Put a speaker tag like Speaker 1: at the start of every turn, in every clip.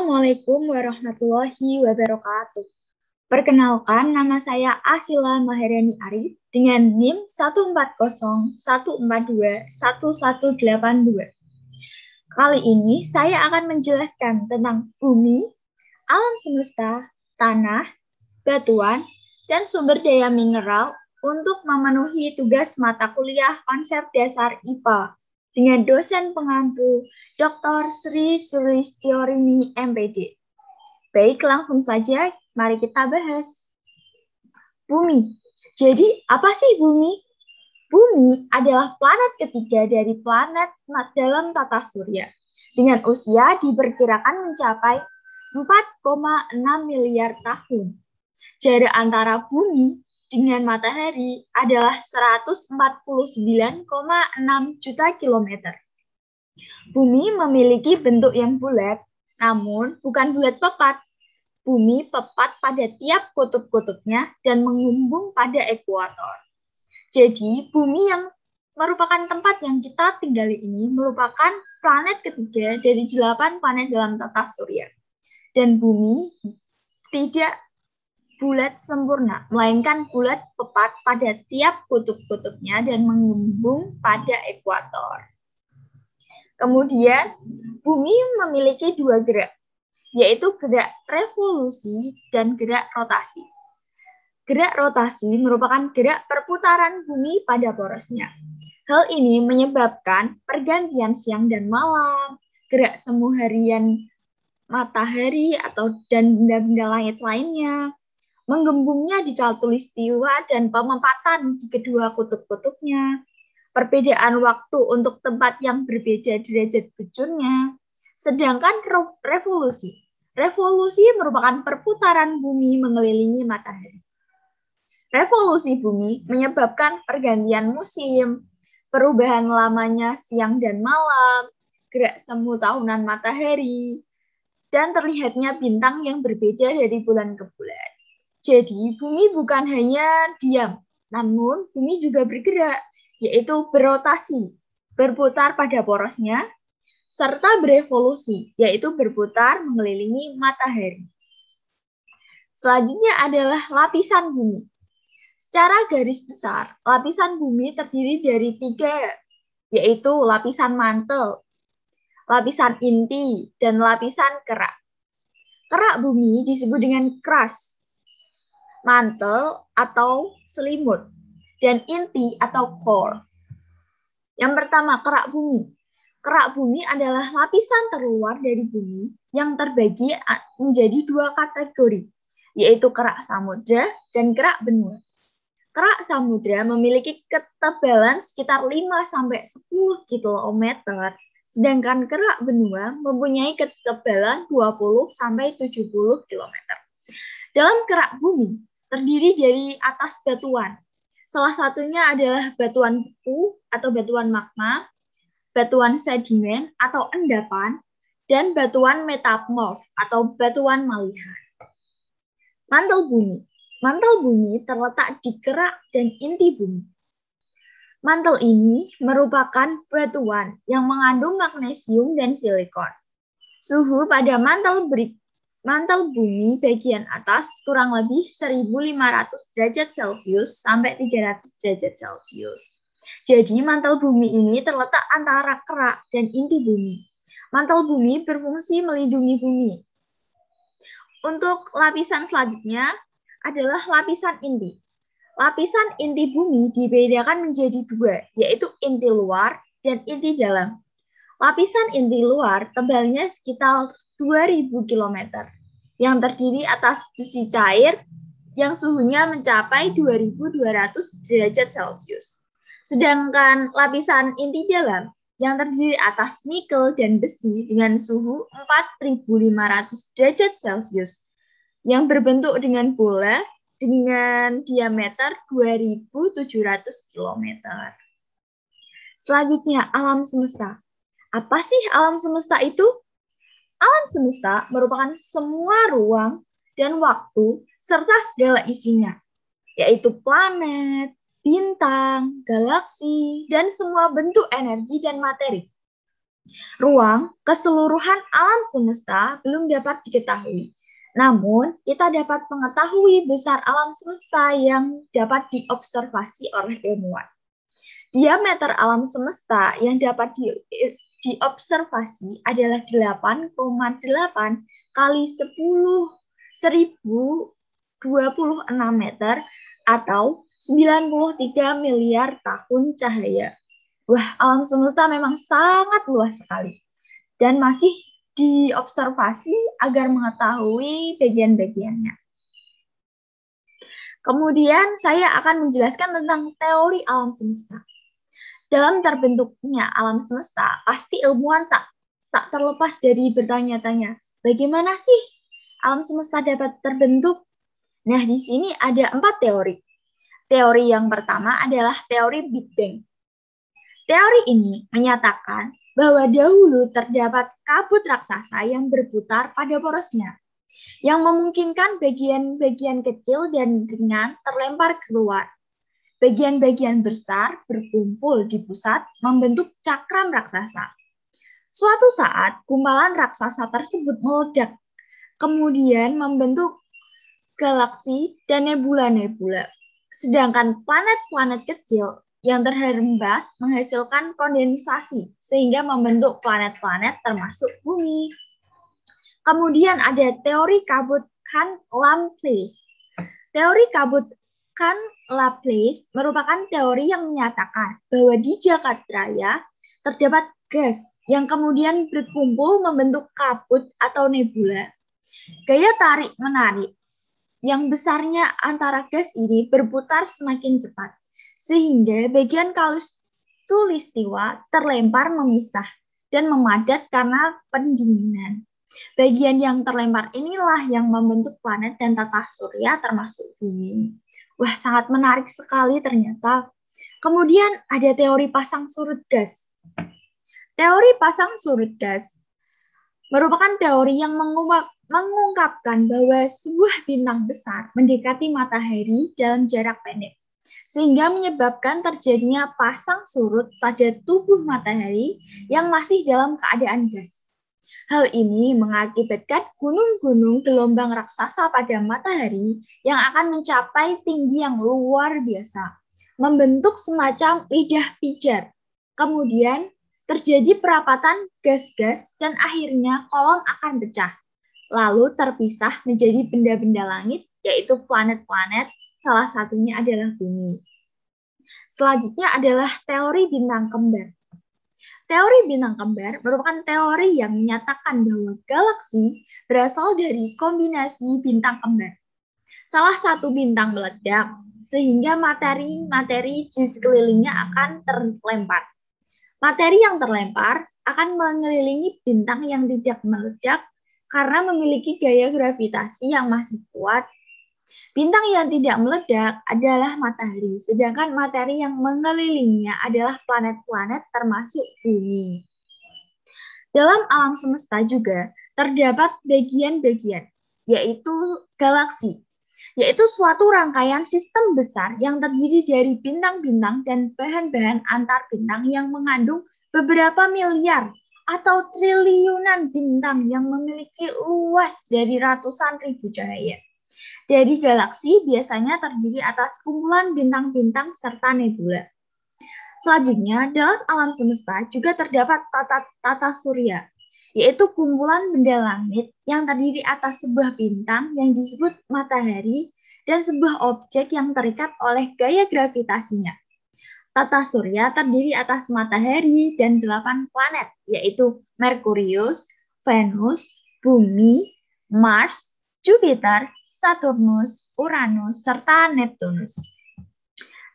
Speaker 1: Assalamualaikum warahmatullahi wabarakatuh. Perkenalkan, nama saya Asila Maharani Arif dengan NIM 14014211182. Kali ini saya akan menjelaskan tentang bumi, alam semesta, tanah, batuan, dan sumber daya mineral untuk memenuhi tugas mata kuliah konsep dasar IPA dengan dosen pengampu Dr. Sri Sulistyorini MPD. Baik, langsung saja mari kita bahas. Bumi. Jadi, apa sih bumi? Bumi adalah planet ketiga dari planet dalam tata surya, dengan usia diperkirakan mencapai 4,6 miliar tahun. Jarak antara bumi dengan matahari adalah 149,6 juta kilometer. Bumi memiliki bentuk yang bulat, namun bukan bulat pepat. Bumi pepat pada tiap kutub-kutubnya dan mengembung pada ekuator. Jadi, bumi yang merupakan tempat yang kita tinggali ini merupakan planet ketiga dari 8 planet dalam tata surya. Dan bumi tidak bulat sempurna, melainkan bulat pepat pada tiap kutub-kutubnya dan mengembung pada ekuator. Kemudian, bumi memiliki 2 gerak, yaitu gerak revolusi dan gerak rotasi. Gerak rotasi merupakan gerak perputaran bumi pada porosnya. Hal ini menyebabkan pergantian siang dan malam, gerak semu harian matahari dan benda-benda langit lainnya, menggembungnya di khatulistiwa dan pemepatan di kedua kutub-kutubnya, perbedaan waktu untuk tempat yang berbeda derajat bujurnya. Sedangkan revolusi merupakan perputaran bumi mengelilingi matahari. Revolusi bumi menyebabkan pergantian musim, perubahan lamanya siang dan malam, gerak semu tahunan matahari, dan terlihatnya bintang yang berbeda dari bulan ke bulan. Jadi, bumi bukan hanya diam, namun bumi juga bergerak, yaitu berotasi, berputar pada porosnya, serta berevolusi, yaitu berputar mengelilingi matahari. Selanjutnya adalah lapisan bumi. Secara garis besar, lapisan bumi terdiri dari 3, yaitu lapisan mantel, lapisan inti, dan lapisan kerak. Kerak bumi disebut dengan crust, mantel atau selimut, dan inti atau core. Yang pertama, kerak bumi. Kerak bumi adalah lapisan terluar dari bumi yang terbagi menjadi 2 kategori, yaitu kerak samudra dan kerak benua. Kerak samudra memiliki ketebalan sekitar 5-10 km, sedangkan kerak benua mempunyai ketebalan 20-70 km. Dalam kerak bumi, terdiri dari atas batuan. Salah satunya adalah batuan beku atau batuan magma, batuan sedimen atau endapan, dan batuan metamorf atau batuan malihan. Mantel bumi. Mantel bumi terletak di kerak dan inti bumi. Mantel ini merupakan batuan yang mengandung magnesium dan silikon. Suhu pada mantel bumi bagian atas kurang lebih 1.500 derajat Celcius sampai 300 derajat Celcius. Jadi mantel bumi ini terletak antara kerak dan inti bumi. Mantel bumi berfungsi melindungi bumi. Untuk lapisan selanjutnya adalah lapisan inti. Lapisan inti bumi dibedakan menjadi 2, yaitu inti luar dan inti dalam. Lapisan inti luar tebalnya sekitar 2.000 km, yang terdiri atas besi cair yang suhunya mencapai 2.200 derajat Celcius. Sedangkan lapisan inti dalam yang terdiri atas nikel dan besi dengan suhu 4.500 derajat Celcius, yang berbentuk dengan bola dengan diameter 2.700 km. Selanjutnya, alam semesta. Apa sih alam semesta itu? Alam semesta merupakan semua ruang dan waktu serta segala isinya, yaitu planet, bintang, galaksi, dan semua bentuk energi dan materi. Ruang keseluruhan alam semesta belum dapat diketahui. Namun, kita dapat mengetahui besar alam semesta yang dapat diobservasi oleh ilmuwan. Diameter alam semesta yang dapat diobservasi adalah 8,8 kali 1026 meter atau 93 miliar tahun cahaya. Wah, alam semesta memang sangat luas sekali dan masih diobservasi agar mengetahui bagian-bagiannya. Kemudian saya akan menjelaskan tentang teori alam semesta. Dalam terbentuknya alam semesta, pasti ilmuwan tak terlepas dari bertanya-tanya, bagaimana sih alam semesta dapat terbentuk? Nah, di sini ada 4 teori. Teori yang pertama adalah teori Big Bang. Teori ini menyatakan bahwa dahulu terdapat kabut raksasa yang berputar pada porosnya, yang memungkinkan bagian-bagian kecil dan ringan terlempar keluar. Bagian-bagian besar berkumpul di pusat membentuk cakram raksasa. Suatu saat, gumpalan raksasa tersebut meledak, kemudian membentuk galaksi dan nebula-nebula. Sedangkan planet-planet kecil yang terhembas menghasilkan kondensasi sehingga membentuk planet-planet termasuk bumi. Kemudian ada teori kabut Khan-Laplace. Teori kabut Khan-Laplace merupakan teori yang menyatakan bahwa di jagat raya terdapat gas yang kemudian berkumpul membentuk kabut atau nebula. Gaya tarik-menarik yang besarnya antara gas ini berputar semakin cepat, sehingga bagian khatulistiwa terlempar memisah dan memadat karena pendinginan. Bagian yang terlempar inilah yang membentuk planet dan tata surya termasuk bumi. Wah, sangat menarik sekali ternyata. Kemudian ada teori pasang surut gas. Teori pasang surut gas merupakan teori yang mengungkapkan bahwa sebuah bintang besar mendekati matahari dalam jarak pendek, sehingga menyebabkan terjadinya pasang surut pada tubuh matahari yang masih dalam keadaan gas. Hal ini mengakibatkan gunung-gunung gelombang raksasa pada matahari yang akan mencapai tinggi yang luar biasa, membentuk semacam lidah pijar. Kemudian terjadi perapatan gas-gas dan akhirnya kolom akan pecah. Lalu terpisah menjadi benda-benda langit, yaitu planet-planet, salah satunya adalah bumi. Selanjutnya adalah teori bintang kembar. Teori bintang kembar merupakan teori yang menyatakan bahwa galaksi berasal dari kombinasi bintang kembar. Salah satu bintang meledak, sehingga materi-materi di sekelilingnya akan terlempar. Materi yang terlempar akan mengelilingi bintang yang tidak meledak karena memiliki gaya gravitasi yang masih kuat. Bintang yang tidak meledak adalah matahari, sedangkan materi yang mengelilinginya adalah planet-planet termasuk bumi. Dalam alam semesta juga terdapat bagian-bagian, yaitu galaksi, yaitu suatu rangkaian sistem besar yang terdiri dari bintang-bintang dan bahan-bahan antar bintang yang mengandung beberapa miliar atau triliunan bintang yang memiliki luas dari ratusan ribu cahaya. Dari galaksi biasanya terdiri atas kumpulan bintang-bintang serta nebula. Selanjutnya, dalam alam semesta juga terdapat tata surya, yaitu kumpulan benda langit yang terdiri atas sebuah bintang yang disebut matahari dan sebuah objek yang terikat oleh gaya gravitasinya. Tata surya terdiri atas matahari dan 8 planet, yaitu Merkurius, Venus, Bumi, Mars, Jupiter, Saturnus, Uranus, serta Neptunus.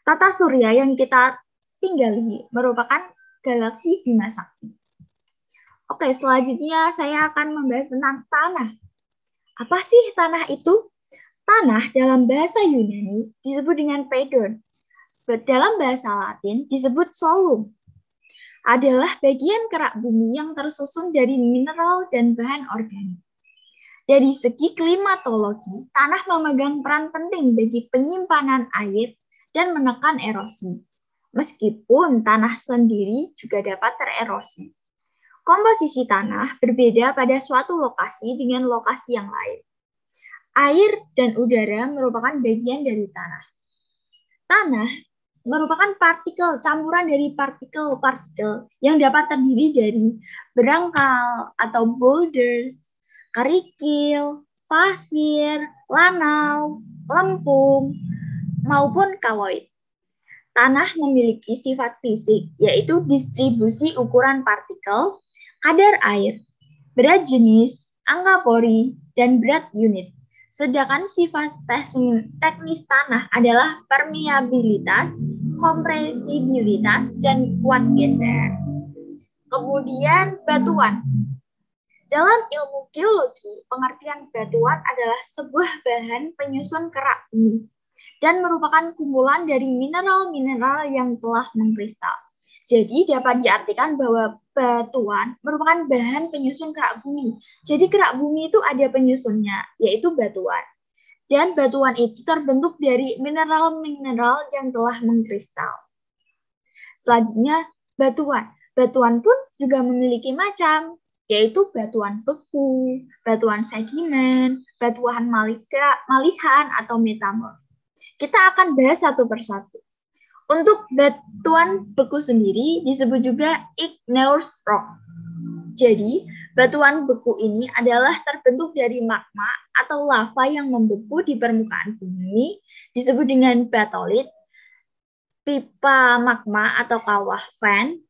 Speaker 1: Tata surya yang kita tinggali merupakan galaksi Bima Sakti. Oke, selanjutnya saya akan membahas tentang tanah. Apa sih tanah itu? Tanah dalam bahasa Yunani disebut dengan pedon. Dalam bahasa Latin disebut solum. Adalah bagian kerak bumi yang tersusun dari mineral dan bahan organik. Dari segi klimatologi, tanah memegang peran penting bagi penyimpanan air dan menekan erosi. Meskipun tanah sendiri juga dapat tererosi. Komposisi tanah berbeda pada suatu lokasi dengan lokasi yang lain. Air dan udara merupakan bagian dari tanah. Tanah merupakan partikel, campuran dari partikel-partikel yang dapat terdiri dari berangkal atau boulders, kerikil, pasir, lanau, lempung, maupun kaloid. Tanah memiliki sifat fisik, yaitu distribusi ukuran partikel, kadar air, berat jenis, angka pori, dan berat unit. Sedangkan sifat teknis tanah adalah permeabilitas, kompresibilitas, dan kuat geser. Kemudian batuan. Dalam ilmu geologi, pengertian batuan adalah sebuah bahan penyusun kerak bumi dan merupakan kumpulan dari mineral-mineral yang telah mengkristal. Jadi dapat diartikan bahwa batuan merupakan bahan penyusun kerak bumi. Jadi kerak bumi itu ada penyusunnya, yaitu batuan. Dan batuan itu terbentuk dari mineral-mineral yang telah mengkristal. Selanjutnya, batuan. Batuan pun juga memiliki macam, yaitu batuan beku, batuan sedimen, batuan malihan atau metamorf. Kita akan bahas satu persatu. Untuk batuan beku sendiri disebut juga igneous rock. Jadi, batuan beku ini adalah terbentuk dari magma atau lava yang membeku di permukaan bumi, disebut dengan batolit, pipa magma atau kawah vent,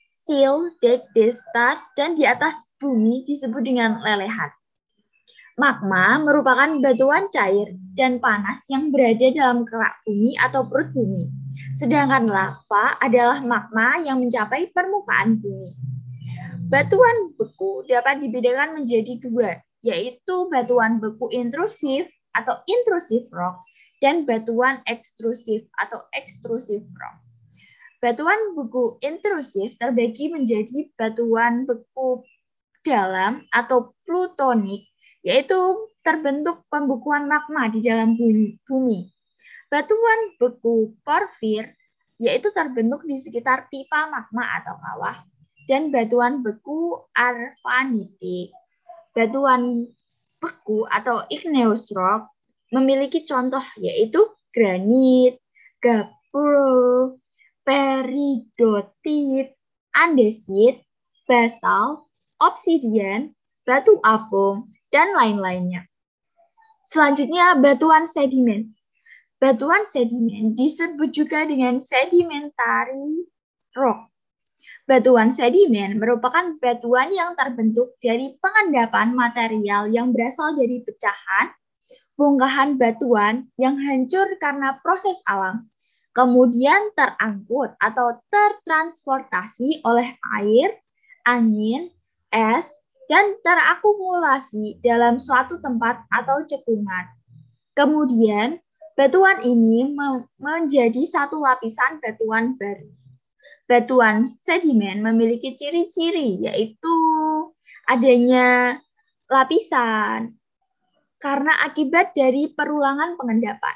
Speaker 1: seal, deck, discharge, dan di atas bumi disebut dengan lelehan. Magma merupakan batuan cair dan panas yang berada dalam kerak bumi atau perut bumi. Sedangkan lava adalah magma yang mencapai permukaan bumi. Batuan beku dapat dibedakan menjadi dua, yaitu batuan beku intrusif atau intrusive rock dan batuan ekstrusif atau extrusive rock. Batuan beku intrusif terbagi menjadi batuan beku dalam atau plutonik, yaitu terbentuk pembekuan magma di dalam bumi. Batuan beku porfir, yaitu terbentuk di sekitar pipa magma atau kawah. Dan batuan beku arvanitik. Batuan beku atau igneous rock memiliki contoh yaitu granit, gabbro, peridotit, andesit, basalt, obsidian, batu apung, dan lain-lainnya. Selanjutnya, batuan sedimen. Batuan sedimen disebut juga dengan sedimentary rock. Batuan sedimen merupakan batuan yang terbentuk dari pengendapan material yang berasal dari pecahan, bongkahan batuan yang hancur karena proses alam, kemudian terangkut atau tertransportasi oleh air, angin, es, dan terakumulasi dalam suatu tempat atau cekungan. Kemudian, batuan ini menjadi satu lapisan batuan baru. Batuan sedimen memiliki ciri-ciri, yaitu adanya lapisan karena akibat dari perulangan pengendapan.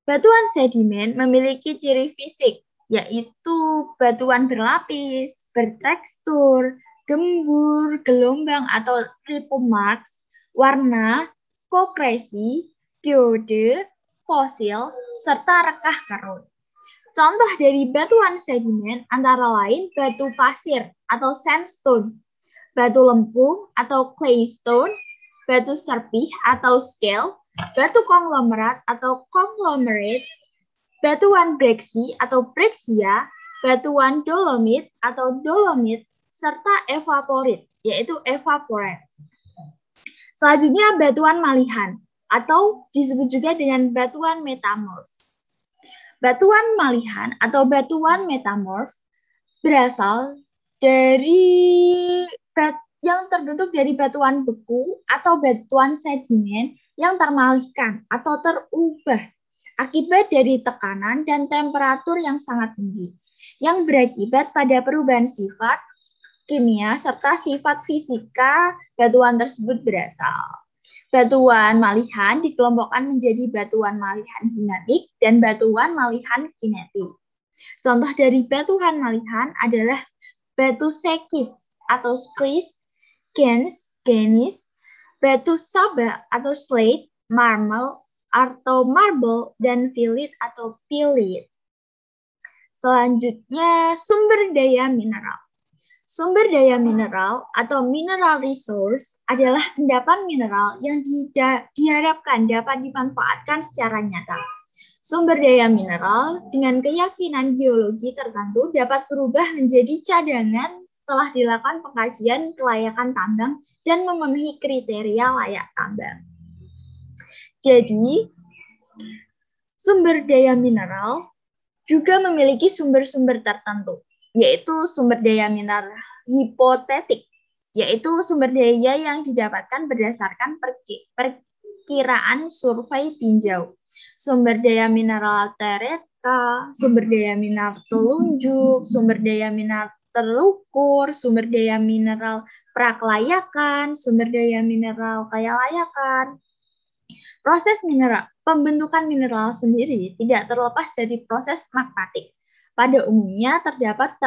Speaker 1: Batuan sedimen memiliki ciri fisik, yaitu batuan berlapis, bertekstur, gembur, gelombang atau ripple marks, warna, konkresi, geode, fosil, serta rekah karut. Contoh dari batuan sedimen antara lain batu pasir atau sandstone, batu lempung atau claystone, batu serpih atau scale, batu konglomerat atau conglomerate, batuan breksi atau brexia, batuan dolomit atau dolomit, serta evaporit, yaitu evaporates. Selanjutnya batuan malihan atau disebut juga dengan batuan metamorf. Batuan malihan atau batuan metamorf berasal dari yang terbentuk dari batuan beku atau batuan sedimen yang termalihkan atau terubah akibat dari tekanan dan temperatur yang sangat tinggi, yang berakibat pada perubahan sifat kimia serta sifat fisika batuan tersebut berasal. Batuan malihan dikelompokkan menjadi batuan malihan dinamik dan batuan malihan kinetik. Contoh dari batuan malihan adalah batu sekis atau skris, genis, batu saba atau slate, marble atau marble, dan filit atau pilit. Selanjutnya, sumber daya mineral. Sumber daya mineral atau mineral resource adalah endapan mineral yang diharapkan dapat dimanfaatkan secara nyata. Sumber daya mineral dengan keyakinan geologi tertentu dapat berubah menjadi cadangan setelah dilakukan pengkajian kelayakan tambang dan memenuhi kriteria layak tambang. Jadi, sumber daya mineral juga memiliki sumber-sumber tertentu, yaitu sumber daya mineral hipotetik, yaitu sumber daya yang didapatkan berdasarkan perkiraan survei tinjau. Sumber daya mineral tereka, sumber daya mineral telunjuk, sumber daya mineral terukur, sumber daya mineral prakelayakan, sumber daya mineral kayalayakan. Proses pembentukan mineral sendiri tidak terlepas dari proses magmatik. Pada umumnya terdapat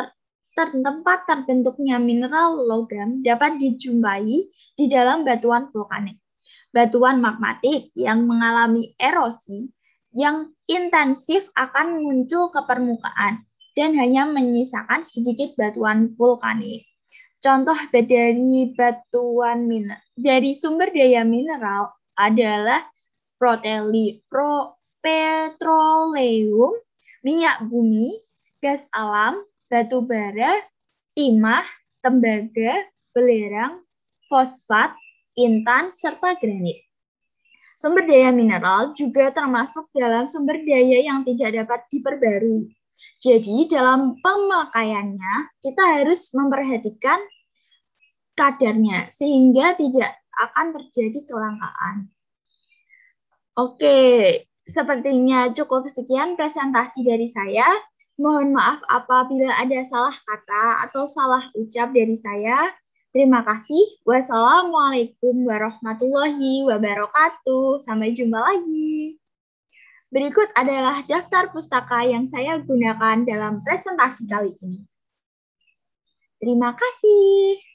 Speaker 1: tempat terbentuknya mineral logam dapat dijumpai di dalam batuan vulkanik. Batuan magmatik yang mengalami erosi yang intensif akan muncul ke permukaan dan hanya menyisakan sedikit batuan vulkanik. Contoh dari dari sumber daya mineral adalah petroleum, minyak bumi, gas alam, batu bara, timah, tembaga, belerang, fosfat, intan, serta granit. Sumber daya mineral juga termasuk dalam sumber daya yang tidak dapat diperbarui. Jadi dalam pemakaiannya kita harus memperhatikan kadarnya sehingga tidak akan terjadi kelangkaan. Oke, sepertinya cukup sekian presentasi dari saya. Mohon maaf apabila ada salah kata atau salah ucap dari saya. Terima kasih. Wassalamualaikum warahmatullahi wabarakatuh. Sampai jumpa lagi. Berikut adalah daftar pustaka yang saya gunakan dalam presentasi kali ini. Terima kasih.